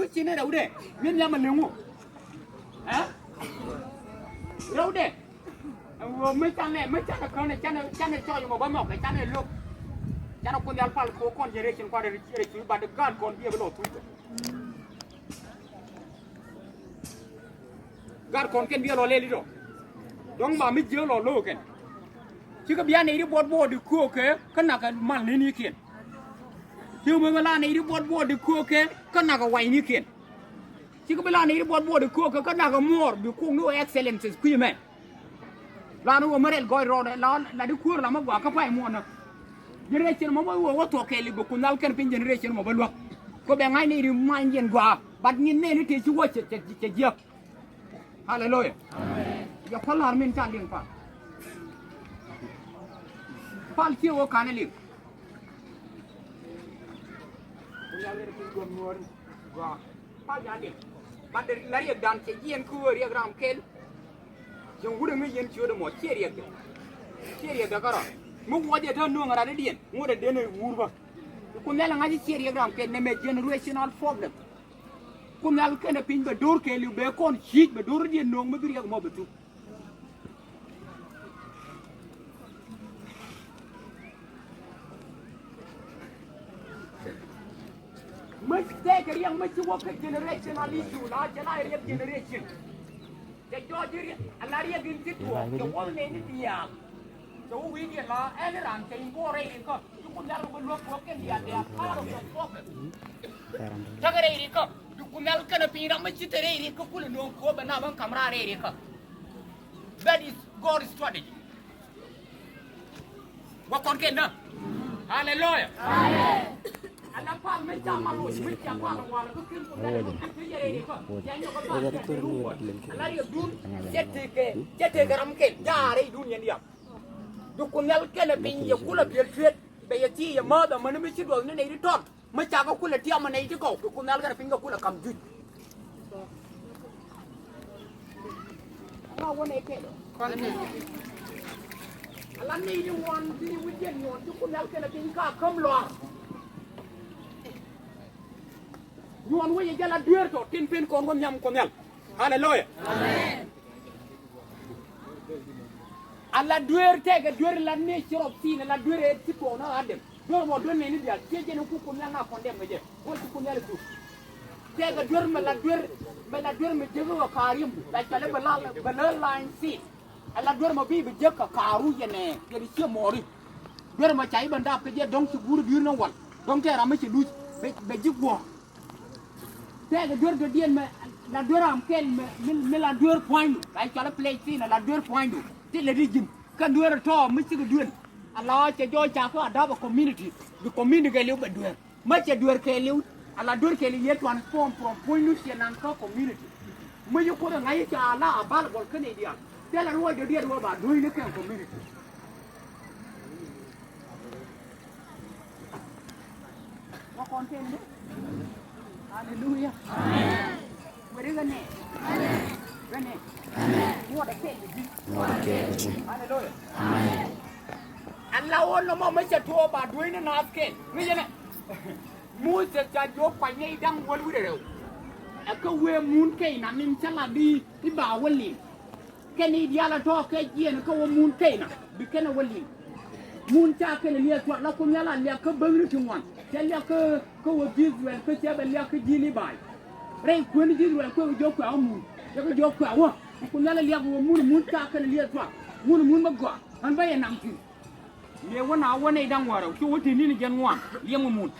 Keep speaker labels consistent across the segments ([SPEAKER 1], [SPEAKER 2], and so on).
[SPEAKER 1] lúc chín này đâu để nguyên nhà mình liều ngủ hả đâu để mấy cha này là con này cha này cho nhưng mà bấm mọc cái cha này luôn cha nó con đi alpha là con generation qua đây chỉ bà được gan con kia với lỗ thui gan con kia bia lò lên đi rồi dong mà mới dưa lò lô cái chứ cái bia này đi bọt được cua cái nào cái mặn lên như kiện chứ mà la này đi bọt được cua cái nào cái quay như kiện chứ cái la này đi bọt được cua cái nào cái more được cua nó excellence quý mẹ là nó mà rel gọi rồi là được cua là mà quả cái phải mua nó generation mà mua tổ cái ligo cũng nào cái pin generation mà bận luôn có bé ngay này đi mang tiền quả bắt nhìn này thì chú chơi giặc hallelujah ya phalar min cha ling pa phal chiu ka ne ling ya le ki gon ngor wa pa ya de ban de la riek dan che yen ku riek ram kel jong wude mi yen chiu de mo che riek da kara mu wo de tan no ngara de dien mu de ne wurba ku ne la ngaji che riek ram kel ne me generational problem ku nal kene pin be dur ke li be kon hit be dur dien no me riek mo betu mistake yang mesti work generation ali tu la jana area generation ke joji ala area din situ ke wol ne ni dia so we get la and ran ke ngore ni ko tu kun dar ko lok ko ken dia dia part of the problem tagare ni ko tu kun dal kana pira mesti tere ni ko kul no ko bana ban kamra re ni ko that is God's strategy wa kon ken na hallelujah amen ana pa me chama lo me chama wala ko kin ko dal ko yere ni ko ya no ko ba ala ri dun jette garam ke jare dun yen ya du ko nel kene pin ye kula biel twet be ye ti ye ma da man me chi do ne ni ton me cha ko kula ti ma ne ti ko du ko nel gar pin ko kula kam ju ala wona ke ko ne ala ni won ti wi jen yon du ko nel kene pin ka kam lo yuan wo ye jala duer to tin pen kon ngom nyam ko nel hallelujah amen alla duer tege duer la ne chirop sine la duer e tipo na adem duer mo don ne ni dia teje ne ku ko na ko dem je ko ku nel ku tege duer me la duer me jego ko karim la chale bala line si alla duer mo bi je ka karu ye ne ye di che mori duer mo chai banda ke je dong ci buru duer na wal dong te ra me ci du be jigwo tege duer de dien me la duer am kel me la duer point la chale play si la duer point ti le digin kan duer to mi ci duer ala che jo cha ko da ba community the community ke liu ba duer ma che duer ke liu ala duer ke liu yetwan form from point to nan ko community mi yu ko ngai cha ala abal gol ke ne dia te la ruwa de dia ruwa ba duer ne kan community wa content hallelujah amen where is ne amen mua để kẹt gì? Hallelujah. Amen. Allah ôn nó mới sẽ thua bà đuôi nó nát kẹt. Nghe chưa này? Mua sẽ cho vô quay ngay đang quên với đều. Cái quê muốn cây nè mình chắc là đi bảo quên liền. Cái này đi là cho cái gì nó cái muốn cây nè, bị cái nó quên liền. Muốn cha cái này liệt thuật nó cũng nhớ là liệt cái bưng nó chung ngoan. Cái liệt cái visual cái chế bên liệt cái gì đi bài. Rồi quên cái visual cái vô quẹo muốn, cái vô quẹo quá. Ku nala liya ko mun ka kan liya twa mun magwa an baye nam ti le wona idang waro ki woti ni gen wan liya mun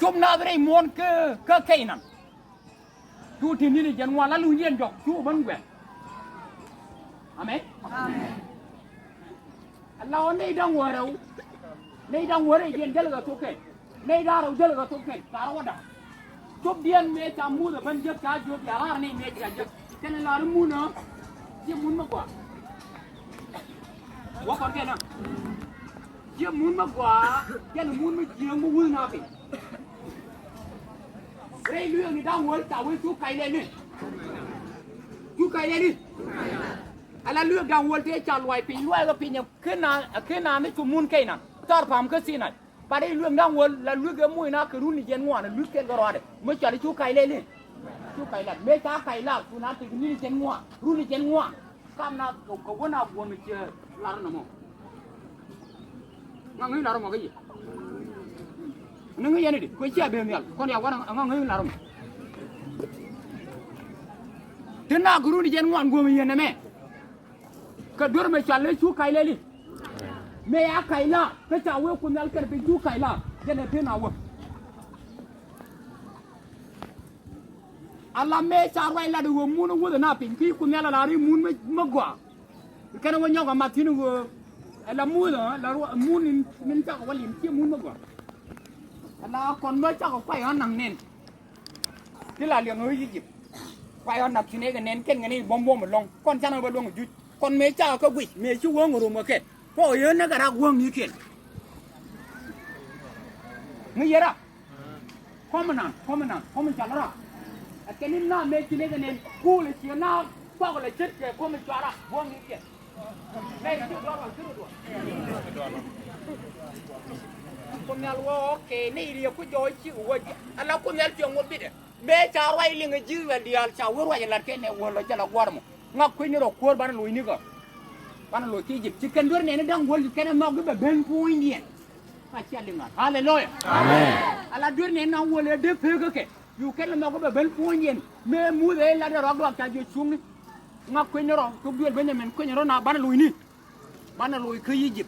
[SPEAKER 1] som na bre mon ka kainan ki woti ni gen wan la lu yen dok ku ban gwe amen amen Allah wona idang waro gen dal ga to kai nei daro dal ga to kai taro wada chop dien me ta mu da ban je ka jo ya la ni me ja je ken la mu na je mun ma kwa wa kon ke na je mun ma kwa ken mun ma je mu wu na bi rei lu ni da wo ta wo chu kai le ni ala lu da wo te cha loi pi loi ga pi nya ke na ni chu mun kai na tar pam ke si na ba đây luồng đang quên là luồng cái mũi nó cứ run đi trên ngoan là luồng cái rồi đấy mới cho đi chú cày lên đi chú cày là mấy cá cày là chú nó từ đi trên ngoan run đi trên ngoan cam na có cái nào buồn mình chơi là nó mà ngang người là nó cái gì ngang người này đi quay chia bên này con nhà con ngang người là nó thế nào cứ run đi trên ngoan của mình này mẹ cái đứa mày chọn lấy chú cày lên đi mẹ á cày là cái cháu ấy con nhà cái bị chú cày là cái này thế nào Allah machar wai la dugo mun wo na pin ki ku nyala la ri mun magwa kana wo nyoga matinu go la mun la mun min ta ko lim ki mun magwa ala kon ma ta ko kwai han nang nen ti la liang oi ji kwai han nak chine ga nen ken ngani bom bom long kon chana ba long ju kon me cha ko gwi me chu wo ngoro ma ke ko ye na ga ra wo ni ken ngi yera komanan chala ra cái nên nó mấy cái này nên cú là chuyện nào bao cái là chết cái con mình chọn ra buông đi kìa đây là chuyện đó là chuyện đó con nhà lúa cái này thì có dối chịu quá anh lão con nhà chuyện một biết bé cháu vay liền cái chữ là đi cháu vừa vay là cái này vừa là cho là qua mà ngọc quên như là qua bán lùi nữa cơ bán lùi cái gì chỉ cần đứa này nó đang quên cái này nó cứ bị bên phui đi phải chia liền à hallelujah amen anh đứa này nó quên là đứa phê cái you can no go bel poñen me mu de la de rogdo ka je chung nga ko ñoro ko duel benjamin ko ñoro na bana luy ke yijib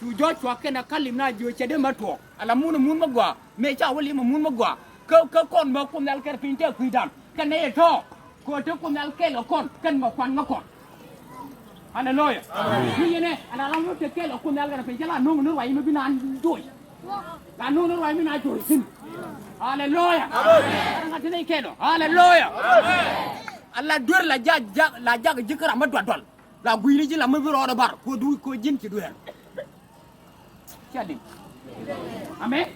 [SPEAKER 1] su jo chwa ke na kalim na jo che de mato ala mun magwa me cha wali mun magwa ko kon ma ko nal ker pinte ku dan kan ne to ko to ko nal ke lo kon kan ma kwan ma kon hallelujah ni ne ala la mu te ke lo ko nal ker pinte la no no wai me binan doy la no no wai me na doy sin hallelujah amen ngati nei kedo hallelujah amen alla dur la jag jikra ma dodol la guiri ji la ma biro do bar ko du ko jin ci duel chadi amen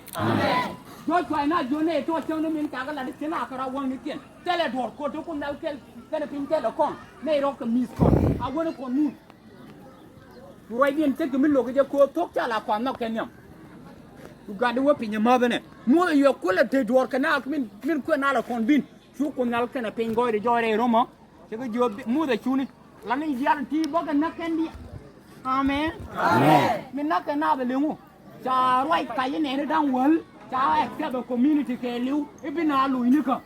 [SPEAKER 1] do ko na jone to chawno min ka la de na kara won ni ken tele dor ko to ko dal kel kana pin tele kon nei ro ko mis kon a wona ko nun roy bien te ko min lo ko je ko tok cha la kwa no kenyam Uganda wo pinya mabene mo yo kula te dor kana min ko na la kon bin su ko ngal kana pin go de jore roma te ko jo mo da chuni la ni dial ti bo ga na kendi amen min na kana be lengu cha roi kai ne dan wal cha ek be community ke liu e bina lu ni ka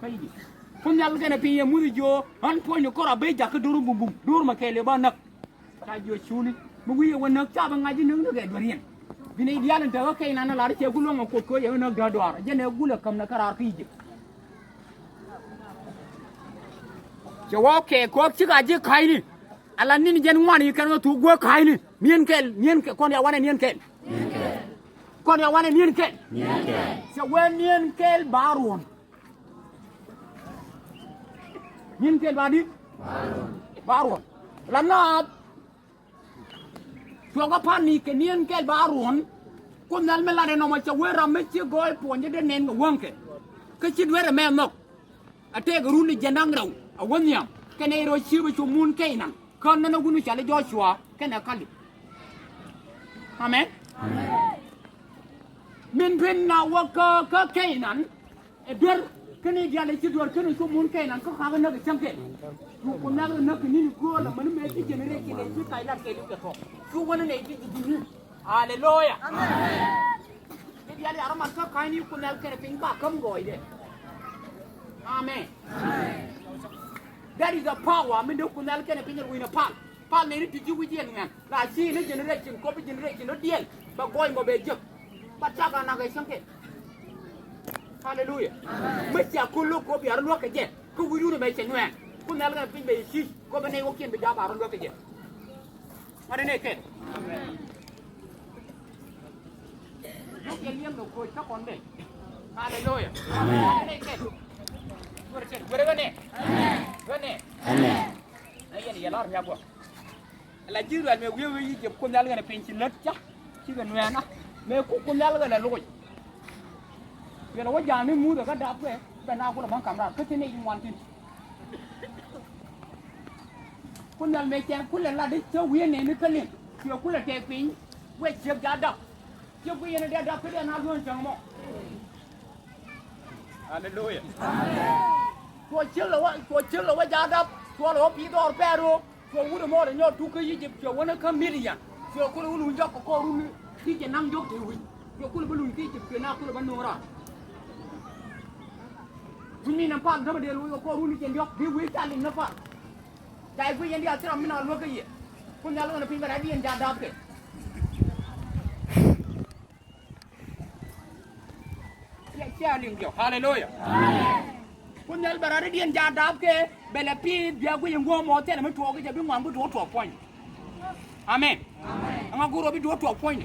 [SPEAKER 1] kai di ko ngal kana pin ya mo jo an po ni ko ra be ja ka duru bum dur ma ke le ba nak cha jo chuni mo wi wo nak cha ba ngaji nang no ge dorien bini dialan ta okay nana la ce gulo ngako ko ye no gadwar je ne gulo kam na karar fiji ce wa ke ko ci ga ji kai ni ala ni jen wani kan tu go kai ni mien kel kon ya wane mien kel kon ya wane mien kel ce wa mien kel baron mien kel badi baron lana Suaka pani ke nien ke baron ko nal me la de no ma cha wera me chi goy ponje de nen wonke ke chi wera me nok ate ga runi janang raw a wonyam ke ne ro chi bu chu mun ke nan kon na gunu cha le joshua ke na kali amen min pin na wa ka ke nan e der ke ne dia le chi dor ke no chu mun ke nan ko ka ga na ke cham ke ko na na ke ni ko la man me ti genere ke le chi kai la ke lu ke ko ku wani ne ji ji hallelujah amen dia le arama ka kai ni ku nal kere pin ba kam goy de amen that is the power min do ku nal kere pin wi na pal ne ti ji wi jen ngan la chi ne generation ko bi generation no diel ba goy mo be jek ba ta ga na ga sanke hallelujah me cha ku lu ko bi ar lo ke je ku wi ru ne be chen wen ku nal kere pin be chi ko be ne wo kien be ja ba ro lo ke je Mari ne ken. Amen. Yo ke liam do ko ta kon be. Hallelujah. Amen. Mari ne ken. Gure ne. Amen. Gane. Amen. Ai ni yalar ya go. La jiru al me wi yi je ko nal ga ne penci lat cha. Ci ga nuena. Me ku nal ga na loy. Yo na wa jani mu da ga da pe. Be na ko la ban kamra. Ka ti ne in wan tin. Kunal me chen kula la de cho wi ne ni kalin yo kula te pin we che ga da chưa quy nó đáp cái đèn nào luôn chẳng mọ hallelujah tua chill là vậy đáp tua là bị đỏ pero tua udah mau để nhau tu cái gì chụp chiều nó không biết gì tua cô lu dọc cô luที่จะนั่งยกถือหุ่นเดี๋ยวคุณไปลุยที่จะเกิดหน้าคุณไปโนราคุณมีน้ำพันถ้ามาเดี๋ยวลุยก็รู้นี่จะยกที่วิ่งการลิงน้ำพันใจคุณยังเดียวที่เราไม่นอนรู้ก็ยี่คุณยังรู้นะพี่มาได้เรียนจาดับเกเจ้าลิงเดียวฮาเลลูยาคุณยังมาได้เรียนจาดับเกเบลพี่เดี๋ยวคุณยังงัวหมอเจ้าไม่ถูกก็จะเป็นหวังผู้ถูกถูกพอยอาเมนงั้นกูรู้ไปถูกถูกพอย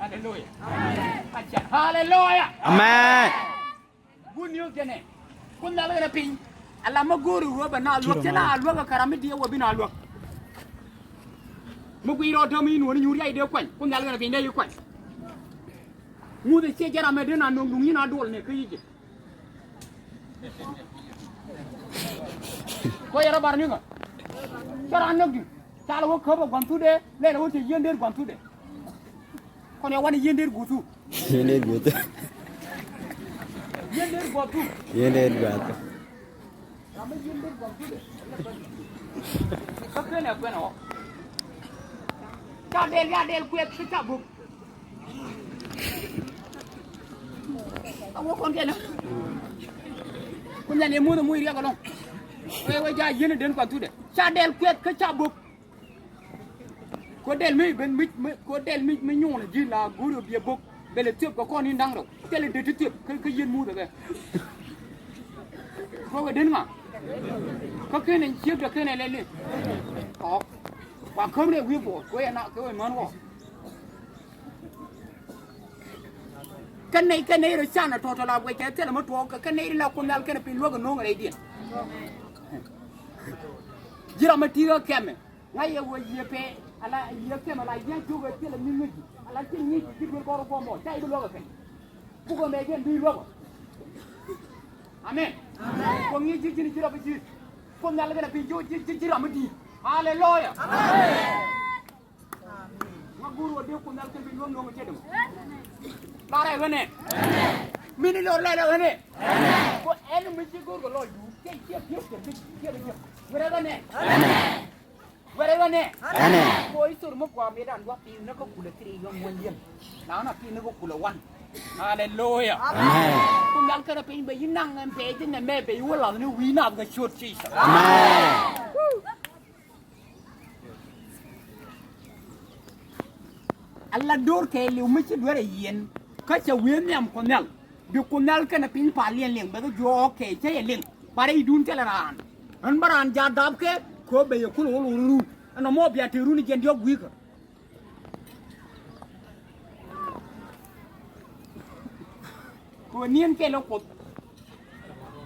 [SPEAKER 1] Hallelujah. Hallelujah.
[SPEAKER 2] Amen.
[SPEAKER 1] Good news jene. Kun dal na pin. Allah ma gori roba na luok jena luok ka karami dia wo bina luok. Mo ku iro to mi nu ni yuri ai de kwan. Kun dal na pin de yu kwan. Mu de che jera me de na no lungi na dol ne ke yije. Ko yara bar ni nga. Jara no gi. Tala wo ko ba gwan tu de le na wo te yender gwan tu de. Còn nhà quan thì yên đến gù tu.
[SPEAKER 2] Yên đến gù tu.
[SPEAKER 1] Yên đến gù tu.
[SPEAKER 2] Yên đến gù tu.
[SPEAKER 1] Làm mấy yên đến gù tu đấy. Các cái này quen hả? Cha đèn quen cái cha bụng. Ông có con kia nào? Con nhà này mua được mua đi ra con không? Ê cha yên đến gù tu đấy. Cha đèn quen cái cha bụng. Có đèn mi bên có đèn mi nhung là gì là gù được bia bốc bên là tiếp có con in đăng rồi cái là để tiếp cái yên mua được cái có cái đến mà có cái này chiếc được cái này lên đi có và không để quy bộ cái anh nào cái món của cái này rồi sao là thọ là cái thế là mất thọ cái này là con nào cái này pin luôn cái nông ở đây đi chỉ là mất tiêu kem ngay ở ngoài pe ala yake mala yanju ga tele mingi ala tinni ti bi ko ro mo tay do lo ga bu ko me gen bi lo amen ko ngi ji ji ro bi ji ko ngal ga bi jo ji ro ma di hallelujah amen ma guru de ko ngal ke bi lo no ma cedum la re wene mini lo la wene ko en mi ji guru lo ju ke wera ga ne amen Whatever ne, boy sur mo kwa me dan wa pin na ko kula tri yo mon yen. Na na pin na ko kula wan. Hallelujah. Amen. Kun dal ka pin be yinang en pe tin me be yo la ni wi na ga short chi. Amen. Allah dor ke li mi chi dore yen. Ka cha wi nyam ko nal. Bi kun dal ka na pin pa lien leng be jo ke che ye leng. Bare idun te la ran. An baran ja dab ke ko be yakul wolu ana mo biya te runi gen diog wika ko nien ke lo ko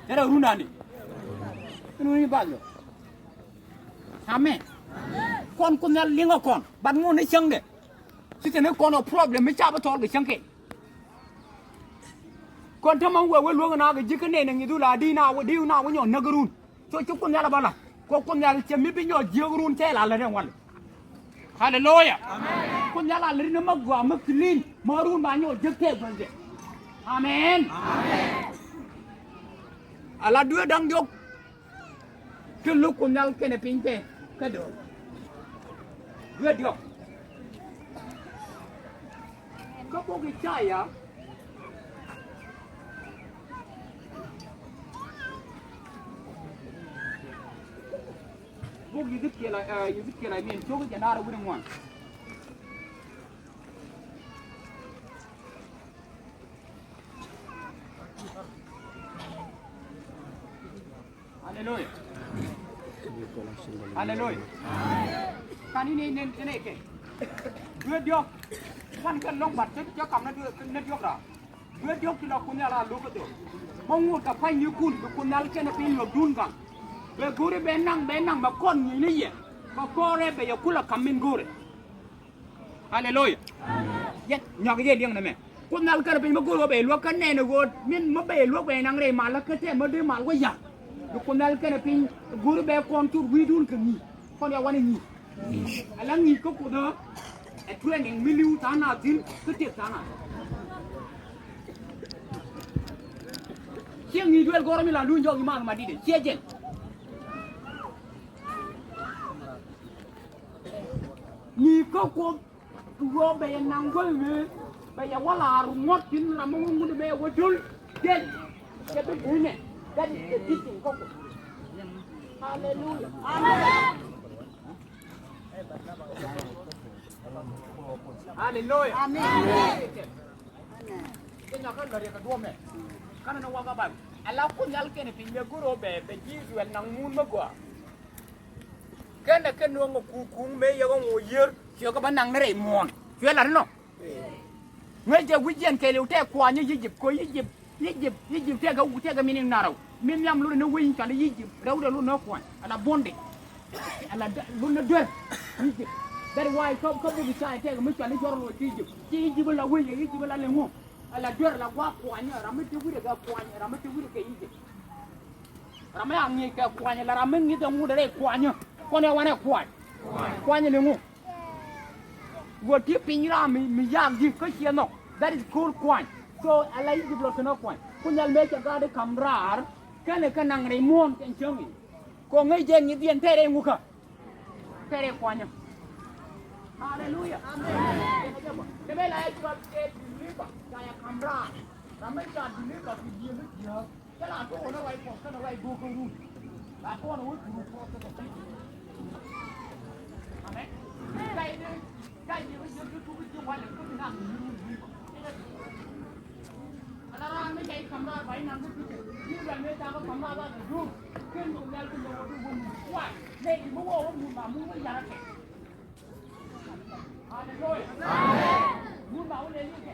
[SPEAKER 1] era runa ni runi baglo amen kon ko nal linga kon ban mo ne chang de site ne kon problem me cha ba to ga chang ke kon ta mang we lo na ga jikane ne ngi du la di na wo nyon na garun so chu kon yala bala ko kun yalla ci mi bi ñoo jeurun té la la wal hallelujah amen kun yalla li na magwa maklin marun ba ñoo jekté bande amen amen ala du dang jok ke lu kun yalla kene pinte ka do du jok ko ko ki chaya Bog you get I mean, so get out of winning one. Hallelujah. Hallelujah. Can you name it? Good job. One can long but just come not your car. Good job to the Kunala look at you. Mongo ka find you good, the Kunal can appeal your Dungan. Be gure be nang ba kon ni ye ba kore be yakula kamin gure hallelujah ye nyog ye liang na me kun nal ka be ma gure be lo kan ne no go min ma be lo be nang re ma la ka te ma de ma go ya kun nal ka be gure be kon tu wi dun ka ni kon ya wani ni ala ni ko ko do training miliu tana tin ketik tana siang ni duel goro mila lunjo gimana madi de siajen ni ko ro be nang gol me be ya wala ngot tin na mo ngu be wodul den ke be ne that is the teaching ko hallelujah amen hallelujah amen kenya kan dari ka duome kana na waga ba ala ko nyal kene pin me goro be jisu el nang mun magwa kene keno ngo ku me yo ngo yer yo ka banang ne mon yo la no ngai je wijen ke lu te kwa ni yijib ko yijib te ga minin naraw min yam lu ne win kan yijib rawda lu no kwa ala bonde ala lu ne der yijib that why ko bu sai te ga mi kan jor lo yijib la wi yijib la le ngo ala der la kwa kwa ni ramete wi ga kwa ni ramete wi ke yijib ramay ang ni ka kwa ni la ramen ni da mu de kwa ni ko ne wane kwa ni le ngo wo ti pinra mi yam di ko chieno that is cool coin so alai di block no coin kunyal me ka ga de kamrar kane kanang re mon ten chongi ko ngai je ni dien tere nguka tere kwanya hallelujah amen de bela ai ko te diliba kaya kamrar ramai ka diliba ti di ni dia kala to ona wai ko kana wai go ko ru la ko ona wo ru ko ko amen kai ni wo ju tu wa le ko na ala ran me kai kamra bai nan tu ni ga me ta ko kamra ba du ken ko dal ko do du wa le ni mo wo mu ma mu ya ra ke hallelujah amen mu ma wo le ni ke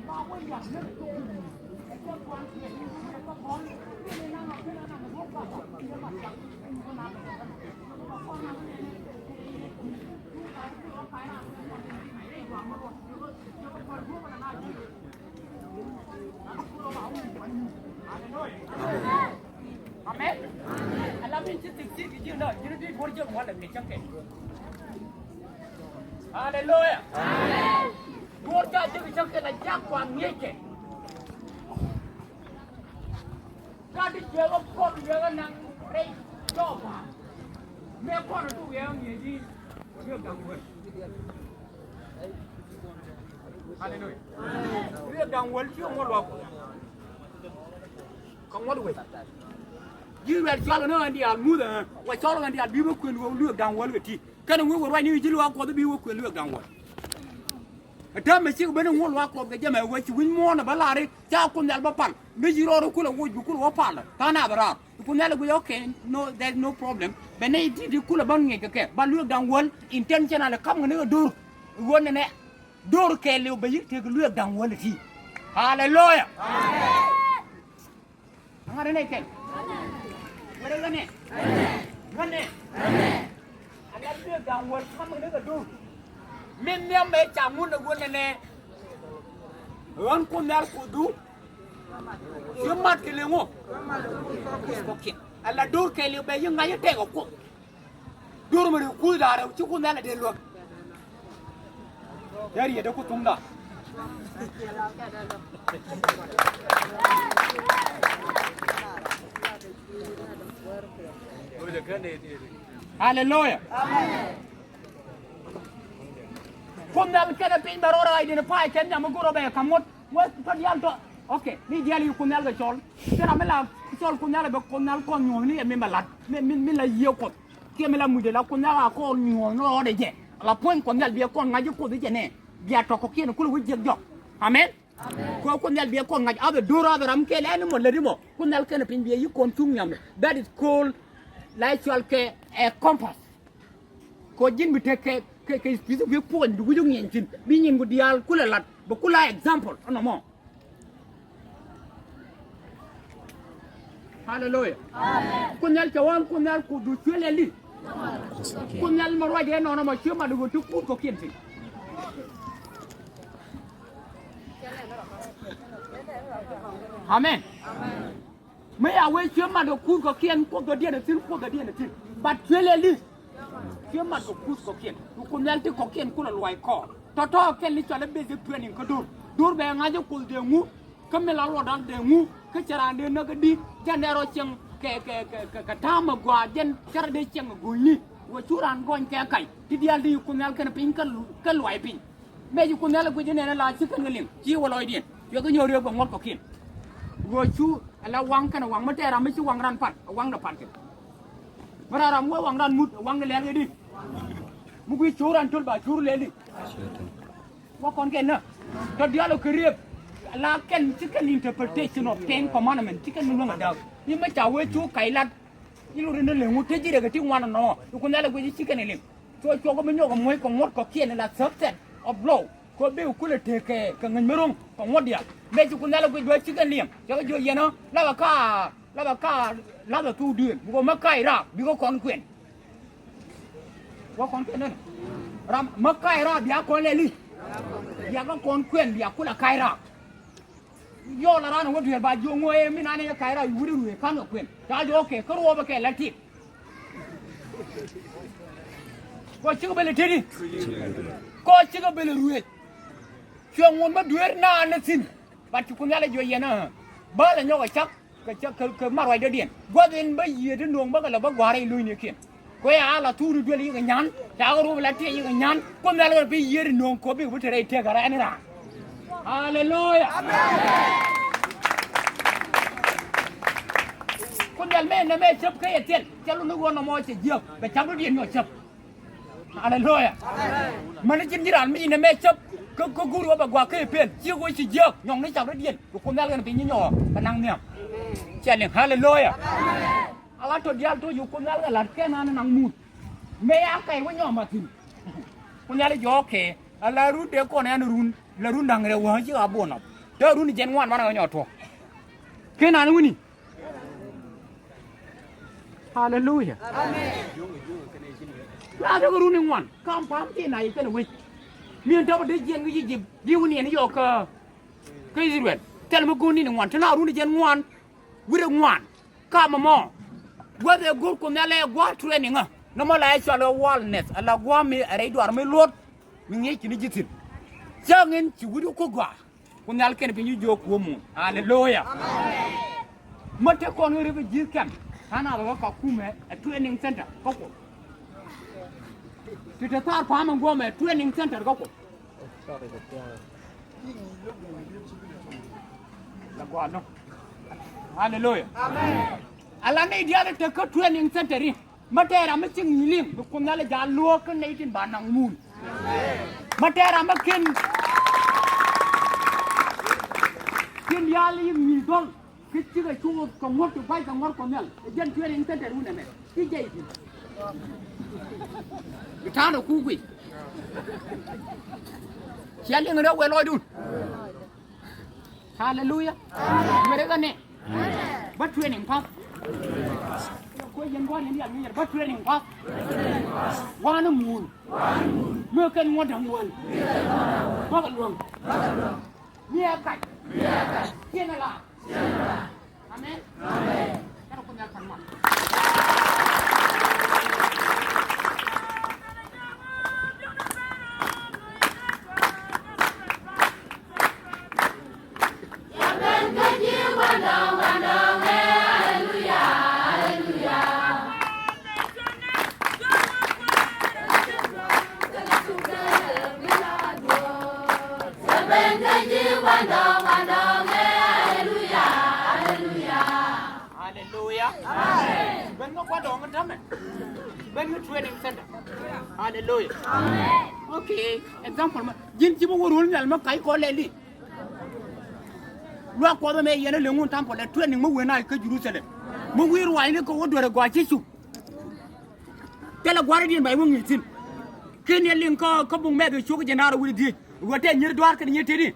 [SPEAKER 1] ma wo ya ne to e ko ko an ke ni ko ko ni na ma ke na na mo ba ba ni ma ta ko na ko na amen ala min ti ti ki no ni di bor je mo la ke chake hallelujah amen bor ka je chake la jak kwa ngeke ka di je ko je nang re do ba me ko na tu ye ni di yo dang wo hallelujah yo dang wo ti mo lo ko mo do you read Charlotte and the Almuda, what Charlotte and the Albuquerque will look down well with tea. Can we write you to walk or the Biwak will look down well? A time I see when one walk of the Gemma, which win more of a lari, Jalcon Albapan, Mijiro could have wood, you could have parlor, Tanabara. You could never be okay, no, there's no problem. Benay did you could have bung a but look down well, intentional coming to a door. One and a door can you, but you take a look down well at tea. Hallelujah! I'm not naked. Gane gane ala be gang wal kam ne ga do men ne me chamun ne gon ne ron ko nar ko du yomat ke le ngo ko ala do ke le be yinga yete ko dur mo ku da ra ci ko na de lo yari da ko tumda hallelujah amen kom dal kada pin barora ay dina pay ken nyam goro be kamot wa tan yalto okay ni diali ko nal ga chol tera mela chol ko nal be ko nal ko nyon ni me malat min la yew ko ke mela mude la ko nal ko nyon no de je la point ko nal be ko ngaji ko de je ne biya to ko ken ko lu je jok amen ko nal be ko ngaji abe dora be ram ke len mo le dimo ko nal ken pin be yi kon tung nyam that is called like a compass ko jin bi te ke spisu bi pon du gu ngin tin bi ngin gu dial kula lat ba kula example ono mo hallelujah amen kunal tawal kunal ku du tele li kunal ma roje no no ma chuma du tu ku ko kin tin amen me ya we chuma du ku ko kin ko do dia tin ko do dia tin but tele li tia mat ko kus ko ken ko nalti ko ken ko loy ko to ken li tole bezi training ko dur be ngaje ko de ngu kamela lo dan de ngu ka charande na ga di janero ceng ke tama gwa jen chara de ceng gulni wo churan gon ke kai ti dial di ko nal kan pin ka loy pin meji ko nal ko jene la ci kan ngelim ci woloy din yo ko ñow re ko ngot ko ken wo chu ala wang kan wang ma tera mi ci wang ran pat wang da pat barara mo wang ran mut wang le le di mu gi churan tul ba chur le di wa kon ken na to dialo ko rep la ken ci kan interpretation of 10 commandment ci kan no nga ni ma cha we chu kai lat ni lu ne le mu te ji daga ti wana no ko nala go ci kan le to ko mi ñoko moy ko ngot ko ken la subset of law ko be ku le te ke ka ngan merong ko ngot dia me ci ko nala go ci kan liam ja jo yeno la ba ka tu dien bu ko ma kai ra bi ko kon kwen wa kon ken ram ma kai ra bi ko le li ya ko kon kwen bi ko la kai ra yo la ran wo du ba jo ngoe mi na ne kai ra wuri ru kan ko kwen ta jo ke ko ro ba ke la ti ko ci ko bele tedi ko ci ko bele ruwe cho ngon ba duer na na sin ba ci ko ngala jo yena ba la nyoga chak ka ma roi de dien go den ba ye de nong ba la ba gwa re lu ni ken ko ya la tu ru de li ga nyan ta ro la te yi ga nyan ko ngala ba ye de nong ko bi bu tere te ga ra ni ra hallelujah amen ko dal me na me chep ka ye tel chalu no go no mo che je ba chap du dien no chep hallelujah amen man chin jiran mi na me chep ko guru ba gwa ke pen chi go chi je nyong ni chap du dien ko ngala ga bi ni nyo ba nang ne che le hallelujah amen ala to dial to yu ko ngala ga lat ke na nang mut me ya kai wo nyo ma tin ko ngala jo ke ala ru de ko na run la run dang re wa ji ga bo na de run jen wan ma na nyo to ke na ni wini hallelujah amen la de run ni wan kam pam ti na yi ke wi mi to de jen gi ji bi wini ni yo ka ji wen tel ma go ni wan ta run jen wan wi de wan ka ma mo wa de go ko na le gwa training no mo la cha lo walness ala gwa mi re do ar mi lot mi ngi ci ni jitin jangin ci wudu ko gwa ko nal ken bi ñu jok wo mu hallelujah amen mate ko no rebe ji kan ana ba ka kume a training center ko ko ti ta tar pa man go me training center ko ko la gwa no hallelujah amen ala ne dia te ko training center ri mate ra ma cing lim ko nal ja lo ko ne tin ba nang mun matera makin kin yali mi dol kitti ga chuo ko ngoto bay ka ngor ko mel jen tuere intente runa me ki jeyti bitano ku gui yali ngara we loy dun hallelujah mere ga ne ba training pa ko yen gwan ni ya ba training pa wana mun mưa cân ngon thằng nguồn có vận luồng nghe cảnh thiên là amen amen các con nhà khẩn mặt amen cái gì quan trọng bên có quá đồ ngon lắm này bên có training center hallelujah amen okay example mà jin chỉ muốn run là mà cái có lên đi lúc qua bên này nó ngon tham phải training mà quên ai cái Jerusalem mà quên rồi nó có đồ gọi chứ chú cái là quá đi bài mông tin khi này liền có bung mẹ cái chú cái nào rồi đi rồi thế nhớ đoán cái nhớ thế đi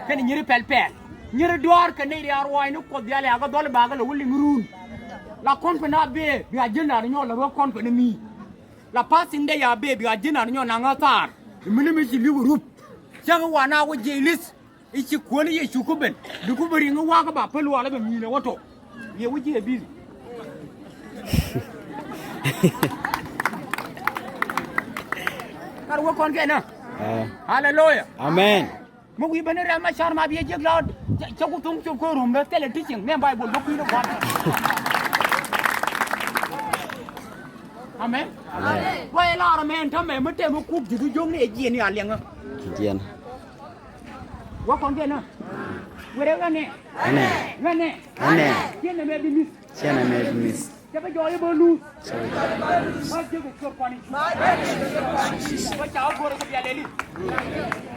[SPEAKER 1] cái nhớ pel pel nhớ đoán cái này là rồi nó có dia là cái đó là bà cái là uling run la konfena be bi ajena nyo la ro konfena mi la passing day ya be bi ajena nyo na ngatar mini mi ci liwu rup jang wana ko jelis ichi ko ni yechu ko ben du ko bari nga wa ka ba pelu wala be mi ne woto ye wuji e bizi kar wo kon ke na hallelujah
[SPEAKER 2] Amen.
[SPEAKER 1] mo wi bane real machar ma biye jeg laud ca ku tung ko rum da tele teaching me bible do kuino kwat amen wa la amen ta me mate mo ku ju jong ne ji ni aleng
[SPEAKER 2] Kian.
[SPEAKER 1] wa kon ke na were ga ne
[SPEAKER 2] Ane.
[SPEAKER 1] tiene me bimis
[SPEAKER 2] Siana me miss.
[SPEAKER 1] ca ba joye bo lu ma je ko pani ba ca ko ro biya leli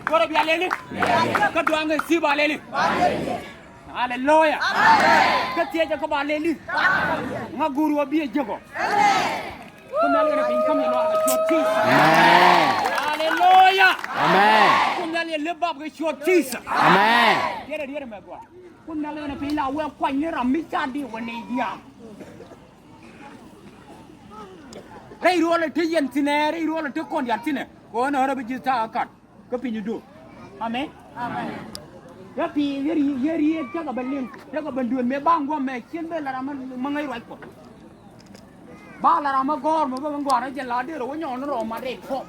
[SPEAKER 1] ko ro biya leli ka do nga si ba leli hallelujah ka tie ja ko ba leli nga guru biye jego ko na le pin kam yo ga choti hallelujah
[SPEAKER 2] Amen.
[SPEAKER 1] ko na le bab ga choti
[SPEAKER 2] Amen.
[SPEAKER 1] dire me gwa ko na le pin la we kwa ni ram mi cha di woni dia Ray rola te yentine ray rola te kon yantine ko na hora bi ta akat ko pinyu do amen ya pi yeri ta ga balin ta ga banduan me bango me chen be la man mangai roi ko ba la ma gor mo ba ngor je la de ro nyon ro ma de ko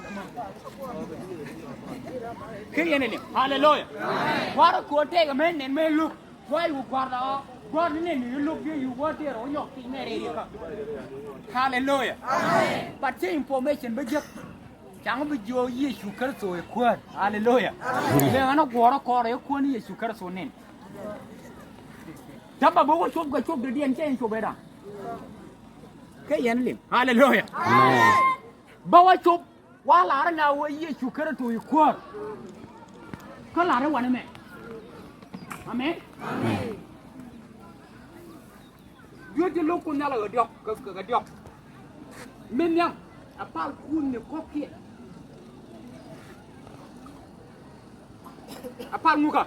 [SPEAKER 1] ke yene le hallelujah war ko te ga men nen me lu wai u guarda God ne ni look you what there on your king area. Hallelujah. But the information be just chẳng bị vô Giêsu Christ rồi quên. Hallelujah. Nên nó quá có đấy quên Giêsu Christ nên. Chắc bà bố có chụp được điện trên chụp vậy đó. Cái gì liền. Hallelujah. Bao chụp quá là nào với Giêsu Christ rồi quên. Có là nó quan mẹ. Amen. Yo di loko na la diok ka diok men yang apal kun ne kokki apal muka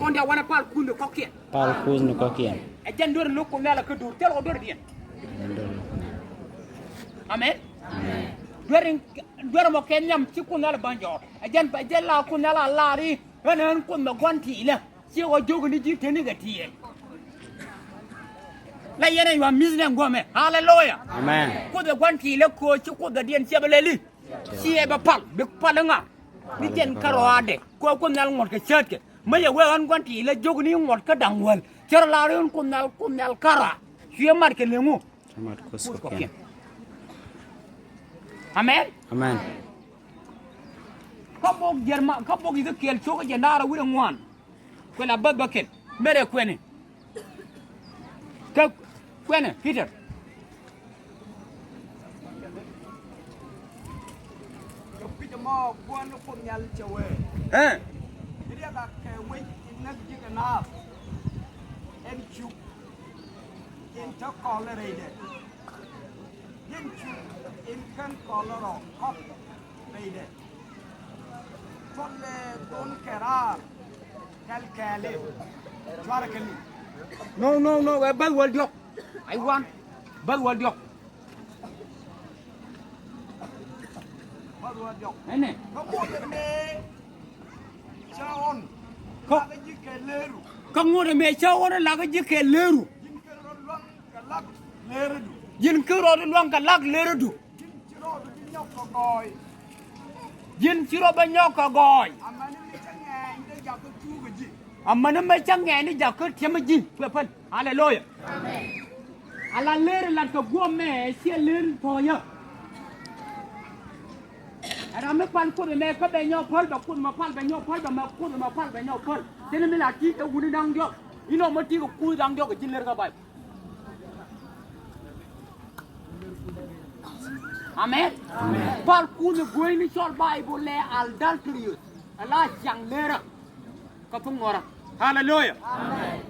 [SPEAKER 1] on dia wana pal kun ne kokki
[SPEAKER 2] Pal kun ne kokki
[SPEAKER 1] e jan dor loko na la ka dur tel o dor dien amen dor mo ken nyam ci kun na la banjo e jan ba jella kun na la lari hanan kun ma gwanti la ci o jogo ni ji teni ga tiye la yene wa misne ngome hallelujah
[SPEAKER 2] Amen.
[SPEAKER 1] Ko de gwanti le ko ci ko da dien sebeleli ci e ba pal bi palanga ni den karode ko nal ngot ke chatke maye we an gwanti le jogni ngot ka dangwal cer la ron ko nal kara ci e marke le mu
[SPEAKER 2] Amat koskoken.
[SPEAKER 1] amen
[SPEAKER 2] Amen.
[SPEAKER 1] ko bok jerma ko bok yi kel choko je ndara wure ngwan ko la babaken mere kwene ka kwene Peter
[SPEAKER 3] mo buan ko nyal chewe dia da ke we nak jigana en chu en to colorade en chu en kan coloro hop reide folle don kerar kale jwar kali
[SPEAKER 1] no bal wal diok I want bal wal diok ene
[SPEAKER 3] ko mo me chaon
[SPEAKER 1] ko
[SPEAKER 3] ga jike leru
[SPEAKER 1] ko ngode me chawona la ga jike leru yin ko ro luang ka lak leru yin chiro ba nyok ka goy amana me change ni ja ko tiam ji pen hallelujah amen ala leru la ko go me sie leru toya ara me pan ko me ko be nyo pol ba kun ma pal be nyo pol ba ma kun ma pal be nyo pol tene me la ti ko wuni dang jo ino ma ti ko ku dang jo ko jiller ka bay amen pal kun go ni sol bible le adulterous ala jang lera ka fu ngora hallelujah amen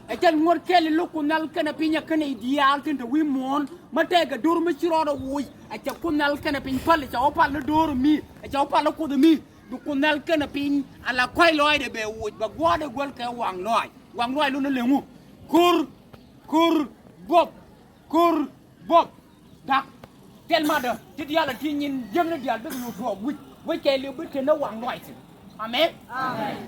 [SPEAKER 1] e tel ngor kele lukku nal kana pinya kana ideal tin to wi mon ma tega dur ma ci rodo wuy e ca kunal kana pin pal ca opal no dur mi e ca opal ko de mi du kunal kana pin ala koy loy de be wuj ba gode gol ka wang loy lu no lengu kur bob dak tellement de ti yalla ti ñin jëm na dial be ñu to wuj kay li be te na wang loy ci amen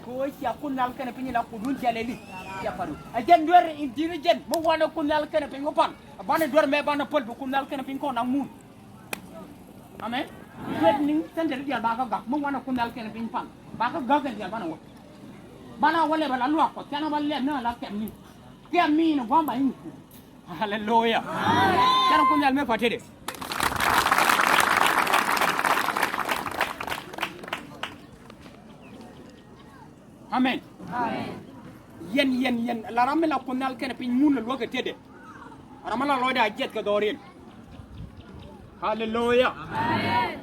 [SPEAKER 1] ko ya kunal kana pin la ko dun jale li ya paru a jen dor intelligent mo wana kunal kana pin ko pan bana dor me bana pol bu kunal kana pin ko na mun amen wedding sender dia ba ka gak mo wana kunal ken pin pan ba ka gak dia bana wa bana wale bala lu ko kana balle na la kemi no gamba yin hallelujah kana kunal me patede amen yen la ramela kunal ken pin mun lo ka tede ramala lo da jet ka dorin hallelujah amen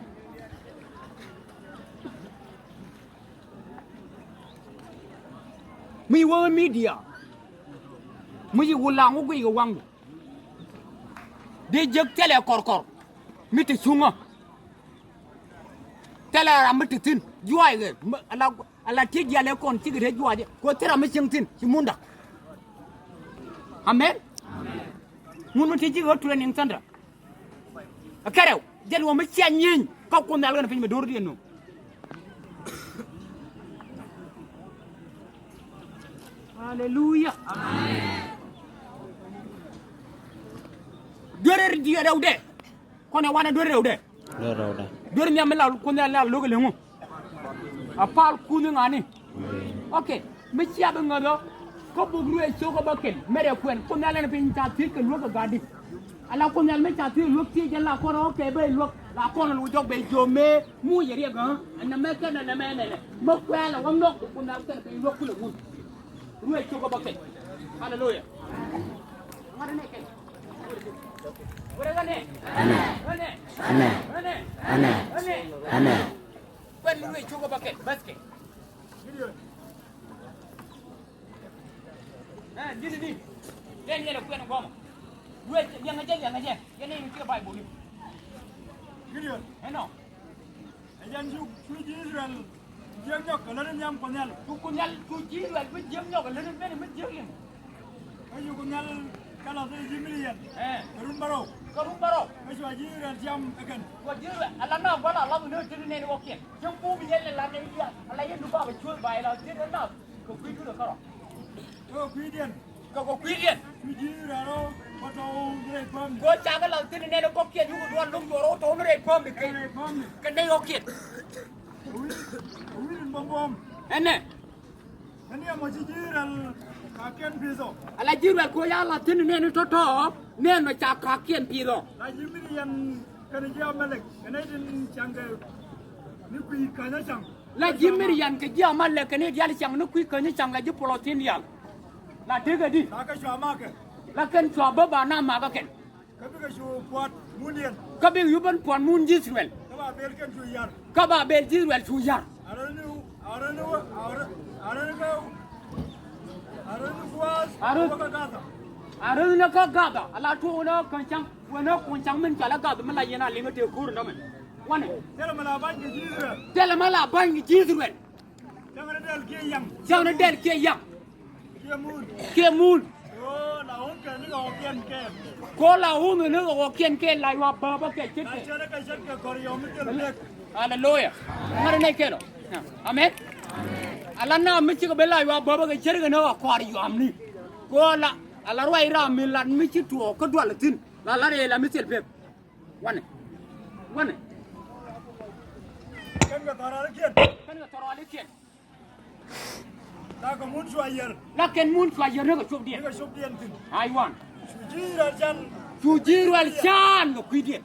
[SPEAKER 1] mi wo media mi wula ngo go wangu de jek tele korkor mi te sunga tele ram mi tin juay ge ala ti yale kon ti ge juay ko tera mi tin ci munda amen mun ti ji go training center akarew jel wo mi cianyin ka ko ndal ga fi mi dor di no hallelujah amen dore dia daude kono wana dore daude dore nyam la ko la logo le mo apal kunu ngani okay mi ciaba ngado ko bugru e choko baken mere kwen ko la pe nta ti ke logo gadi ala ko nyal me ta ti lo ti je la ko ro ke be lo la ko lu jog be jome mu yeri ga na me ka na me ne mo kwa la won no ko na ka pe lo ku le mu ruwe choko baken hallelujah ngare ne ke amen amen amen amen when ruwe choko baken baske di den yele ku na goma ruwe yang aja yene ni ke bible ni
[SPEAKER 3] Gideon
[SPEAKER 1] no
[SPEAKER 3] ajan ju Israel jeng nyok la nyam ko nyal
[SPEAKER 1] ku nyal ku ji la bu jem nyok la ben me jem
[SPEAKER 3] ayu ko nyal kala de jimiliyan rum
[SPEAKER 1] karum baro
[SPEAKER 3] ayu Israel jam akan
[SPEAKER 1] wajir ala na wala la no tin ne ni wokin jam ku bi yele la ne ya ala yen du ba ba chul bai la tin na ko ku du ka
[SPEAKER 3] to Gideon
[SPEAKER 1] ko Gideon
[SPEAKER 3] Israel ko to re pam
[SPEAKER 1] go cha ga la tin ne ko kien yu do lum do ro to re pam ke ne wokin
[SPEAKER 3] Uwin bom
[SPEAKER 1] ene
[SPEAKER 3] ani mo Israel ka ken bizo
[SPEAKER 1] ala jirwel ko ya la tin ne to ne no cha ka kien pido
[SPEAKER 3] la jimiliyan kan jam malek kan din changa ni ku kana chang
[SPEAKER 1] la jimir yan ke dia malle ke ne dia chang no ku ke ne chang la ji protein yan la de ga di
[SPEAKER 3] la ka shwa ke
[SPEAKER 1] la ken chwa ba ba na ma ga ken
[SPEAKER 3] ka bi ka shu pot munien
[SPEAKER 1] ka bi yu ban pon mun Israel
[SPEAKER 3] ka ba bel ken shu yar
[SPEAKER 1] ka ba bel Israel su yar
[SPEAKER 3] aranu kuas ka gaza
[SPEAKER 1] arun na ka gada ala to na kan chang wona kon chang min kala gada mala yana linga te kur na men wane
[SPEAKER 3] tele mala ban ke Israel
[SPEAKER 1] tele mala ban Israel
[SPEAKER 3] tele del ke yang
[SPEAKER 1] jawna del ke yang
[SPEAKER 3] ke mun
[SPEAKER 1] o
[SPEAKER 3] la on ke ni o ken ke
[SPEAKER 1] ko la hu ne o ken la wa ba ba ke chit
[SPEAKER 3] ka chere ka shet ke kor yo mi te
[SPEAKER 1] hallelujah mara ne ke no amen ala na mi ci ko bela wa ba ba ke chere ga no ko yo amni ko la ala roi ra mi lan mi ci to ko do la tin la re la mi sel pep wane
[SPEAKER 3] kan ga tara ken la ko mun shoyer
[SPEAKER 1] la ken mun shoyer ne ko chob dia
[SPEAKER 3] ko shob dien tin
[SPEAKER 1] ai wan
[SPEAKER 3] Sujir
[SPEAKER 1] al chan ko kuidien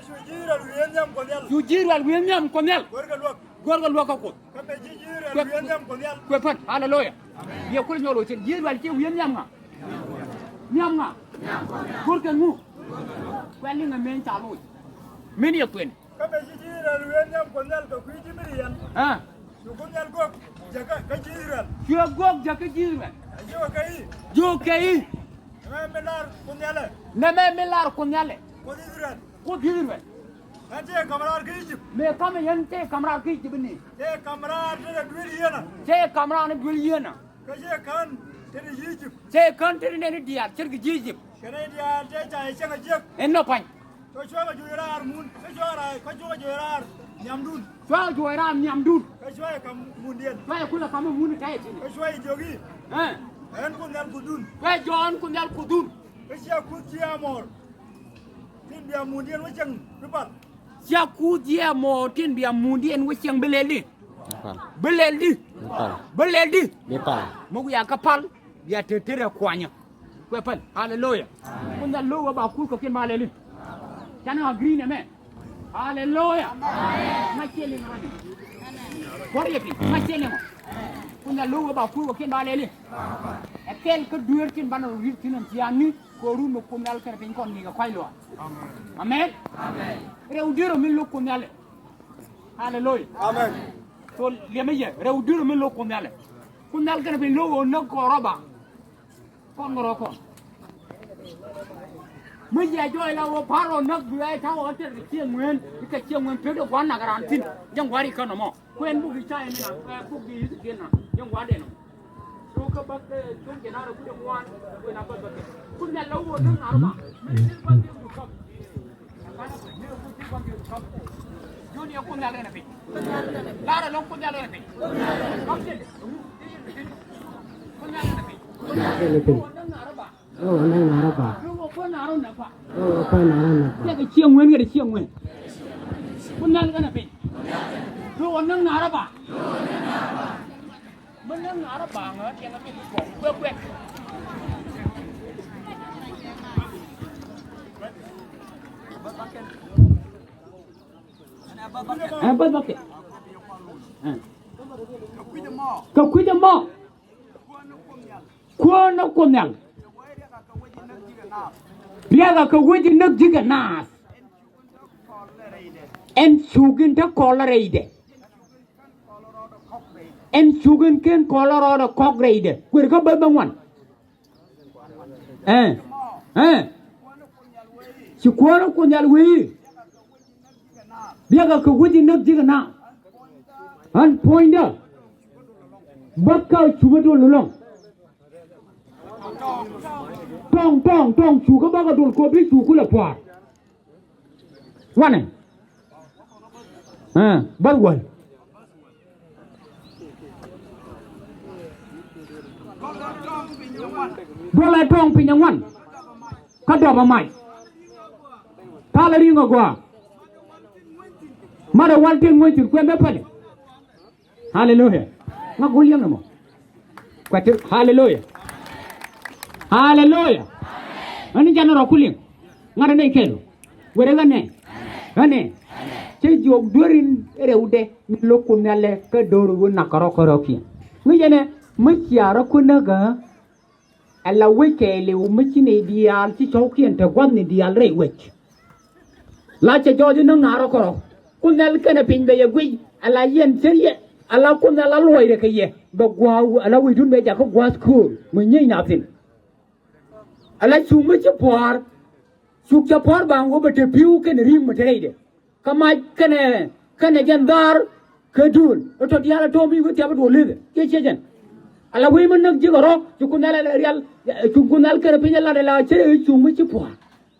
[SPEAKER 3] Sujir al winyam konyal
[SPEAKER 1] Sujir al winyam konyal gorga luaka ko
[SPEAKER 3] kabe Sujir al winyam konyal
[SPEAKER 1] ko pat hallelujah ye ko nyolo tin Sujir al ci winyam nga nyam gorga mu kwali nga men chalu men ye kwen
[SPEAKER 3] kabe Sujir al winyam konyal ko kuiji miriyan
[SPEAKER 1] ha
[SPEAKER 3] konyal go jaga ka Sujir
[SPEAKER 1] yo gog jaka Sujir jo kai na me melar kunyale ko Sujir
[SPEAKER 3] Ate kamrar ki jib.
[SPEAKER 1] Me kam yente kamrar ki jibni.
[SPEAKER 3] Te kamrar te duiliyana.
[SPEAKER 1] Te kamrar ne duiliyana.
[SPEAKER 3] Kaje kan te yijib.
[SPEAKER 1] Te kan te ne dia tirgi jijib.
[SPEAKER 3] Kene dia te chai changa jek.
[SPEAKER 1] Enno pan.
[SPEAKER 3] To chwa juirar mun. Ko chwa juirar nyamdun.
[SPEAKER 1] Chwa juirar nyamdun.
[SPEAKER 3] Ko chwa kam mundien.
[SPEAKER 1] Chwa kula kam mun tay tini.
[SPEAKER 3] Ko chwa jogi. En kunyal kudun.
[SPEAKER 1] Chwa jon kunyal kudun.
[SPEAKER 3] Ko chwa kutia mor. Tin dia mundien wachang pipat.
[SPEAKER 1] jaku dia motin biya mundien wisiang beleli
[SPEAKER 2] Nepal.
[SPEAKER 1] beleli
[SPEAKER 2] Nepal.
[SPEAKER 1] beleli
[SPEAKER 2] Nepal.
[SPEAKER 1] mugu ya kapal biya tetere kwanya kwepal hallelujah kunda lowa ba ku ko kin maleli kana agree ne me hallelujah machele ngani kore pi machele mo kunda lowa ba ku ko kin maleli ekel ko duer kin bana rin kin tiani ko rumo ko nal kan pin kon ni ga kwai lo amen amen reudiro min lo ko nale hallelujah
[SPEAKER 3] Amen.
[SPEAKER 1] so lemeje reudiro min lo ko nale ko nal kan pin lo no ko roba kon ngoro ko mới về cho là ô phá rồi nước dưới tháo ở trên cái chiêng nguyên phía được quán nào cái đàn tin nhưng quá đi con nó mò quên bút đi chai này là bút đi sự kiện nào nhưng quá đèn số các bác chúng chỉ nào được cũng ngoan quên nào bớt bớt cũng nhận lâu rồi nước nào mà mình xin quan điểm được không quan điểm cũng xin quan điểm được không vô nhiều cũng nhận lên này la là lâu cũng nhận lên này không chứ cũng nhận lên này
[SPEAKER 4] Oh, nang narapa.
[SPEAKER 1] lu có nào đâu nè pa
[SPEAKER 4] Oh, apa narapa?
[SPEAKER 1] cái chiêng nguyên cái chiêng nguyên cũng nhận cái này lu nang nào ba mình nang nào ba ngớ yang cái quẹt quẹt bớt bớt kìa cái quý trăm mò quên nó quên nhang biaga ka wedi nak jiga nas en sugin ta koloride en sugin ken kolorado kogride kwer ka babangwan si kwano kunyal wi biaga ka wedi nak jiga na an poinda bakka chubato lulong tong chu ka ba ka dul ko bi chu ku la kwa wane ba wal dola tong pinyang wan ka do ba mai ta la ringo gwa mara wal ting mo tir kwembe pale hallelujah ma gulyang mo kwatir hallelujah hallelujah ani jana rokuling ngara ne kelo were gane gane che jog dorin rewde mi lokko nale ka doru wona karo karo ki mi jene mi ciara ko naga ala wekele o mi cine dial ci chawkien te gwanni dial re wech la che jojo na ngaro karo ko nal kana pinbe ye gwi ala yen seriye ala ko nala loyre ke ye ba gwa ala wi dun be ja ko gwa school mi nyi na tin ala chuma che por chukcha por bango bete piu ken rim mateide kama kane jandar kedul to diala to mi gutia bdo lede ke chejen ala we man nak jigoro chukunala real chukunal kere pinya la la che chuma che por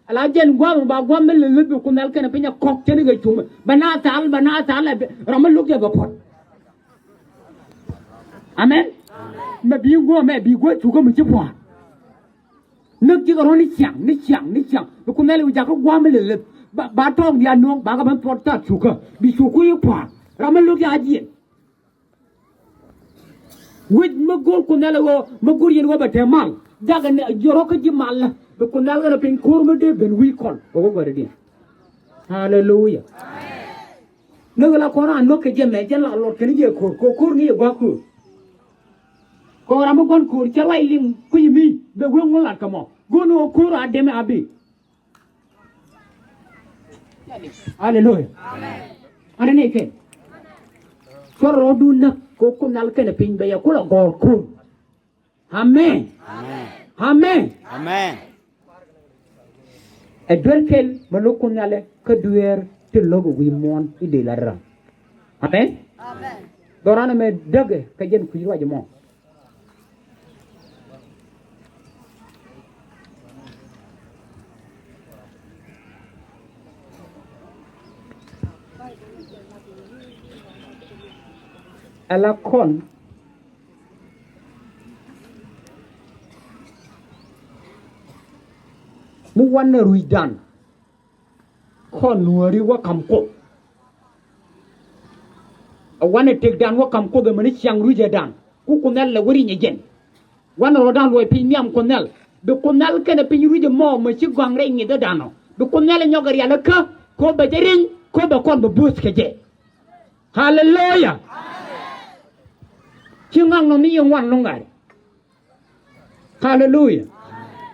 [SPEAKER 1] ala jen gwam ba gwam mel lebe kunal kene pinya kok che ga chuma bana tal ramal luk je ba pot amen me bi go chuko mi che por nước chỉ có nó chchẳng cô này là chắc có qua mới lừa bà trông đi ăn uống bà có bán phật ta chủ cơ bị chủ quý quả ra mới lúc ra gì quýt mà cô này là mà cô yên qua bà thèm mal ra cái này giờ cái gì mal là cô này là pin cور mới để bên vi con có gọi đi hallelujah nước là con ăn nước cái gì mẹ chân là lọt cái gì cور nghe quá cور ko ramu kon kur chalai lim kuyimi be wongo la kamo gono kur ademe abi hallelujah amen arene ke soro du nak ko ko nal kene pin be ya kula gor kur amen e berkel maloko nale ka duer te logo wi mon ide la ram amen dorana me dage ka jen ku yiwa mo ala kon mu wanna wiidan kon nuari wa kam ko wana tek dan wa kam ko be mani chang ruje dan ku kunal la wari nyen wana rodan loy pi niam kunal be kunal kana pi ruje mo ma ci gong re ngi da dano be kunal nyogar yalla ka ko be jerin ko be kon be bus ke je hallelujah ci ngang no ni yon wan lo ngai hallelujah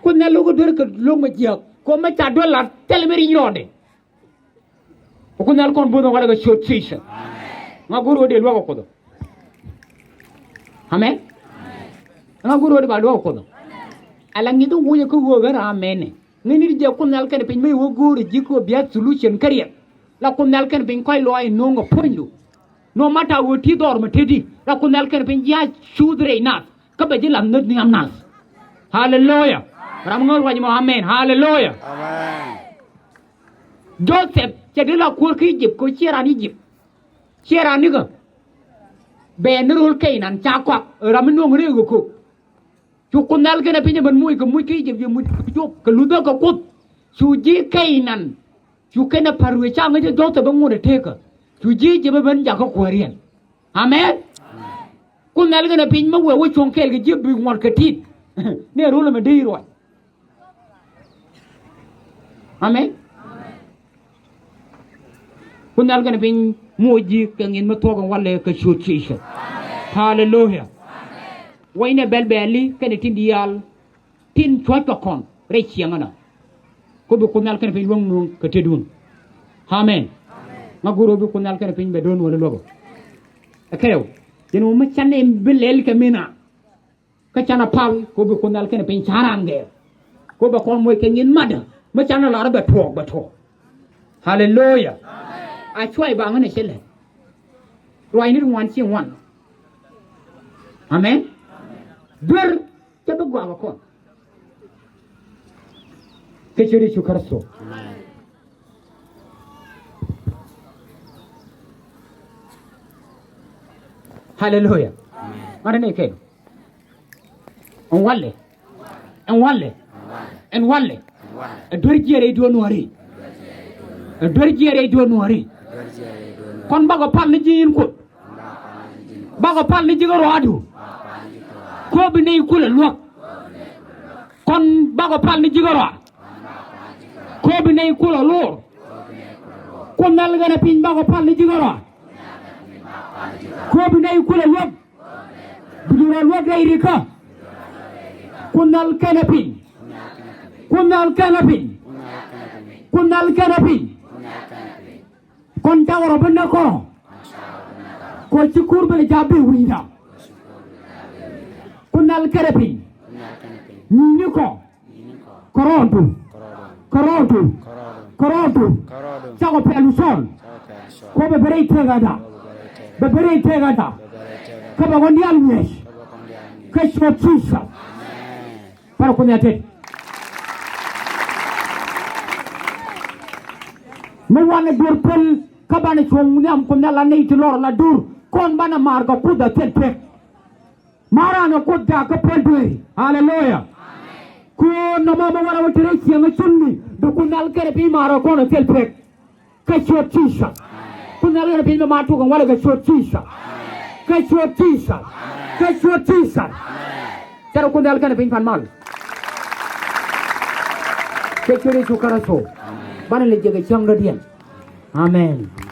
[SPEAKER 1] kunal lu ko dor ka lu ma jiak ko ma ta do la telmeri nyode ko kunal kon bodo wala ga short session nga guru de lo ko do amen nga guru de ba lo ko do ala ngi do wuye ko go gara amen ngi ni je kunal kan pe mai wo guru jiko biya solution kariya la kunal kan pe koy lo ay no nga pondu no mata wo ti dor ma tedi la kunal kan pe ya sudre na ka be jilam no ni amnas hallelujah ram ngor wa mo amen hallelujah amen Joseph jadi la kur ki jib ko chirani jib chirani ga be nurul kainan chakwak ramno ngre go ko chu kunal gena pinya ban muy ko muy ki jib mu job ko ludo ko kut chu ji kainan chu kana parwe cha ngi Joseph ban ngure teka chu ji jib ban ja ko kwarian amen kunal gena pinya ma we chon kel ga jib bi ngor ka tit ne rula me dei ro amen kunal gana bin moji kangin matoga wala ka shotisha hallelujah wayne belbeli kene tindiyal tin chota kon rechiangana ko be kunal kana bin wonno ka tedun amen maguro be kunal kana bin be don wala logo akew dinu ma channe belel ka mina ka chana pal ko be kunal kana bin charange ko be kon moy kangin mada ma chana la ba to hallelujah I try ba ngane chele roi ni wan chi wan amen ber ta ba gwa ko ke chiri chu karso hallelujah mara ne ke on walle dur jere do noari dur jere do noari kon bago pal ni jin ko bago pal ni jigaro adu ko bi ne kula lok kon bago pal ni jigaro ko bi ne kula lor kon nal gana pin bago pal ni jigaro ko bi ne kula lok bidura lok dai rika kunal kanapin kon tawro benda ko ko cikur bele jabe wiidan kunal karapi ni ko korontu sago pelu son ko be bere tegada ko be gondi alwes ko chotisa para kunyate me wane dorpel kabane chong nyam ko nala nei tilor la dur kon bana marga kuda tete marana kuda ka pendwe hallelujah ko no mama wala wotire sianga sunni do kunal kere bi maro ko no tete ka chotisa kunal kere bi ma tu ko wala ka chotisa cara kunal kere bi fan mal ke kere su karaso bana le jega chang radian amen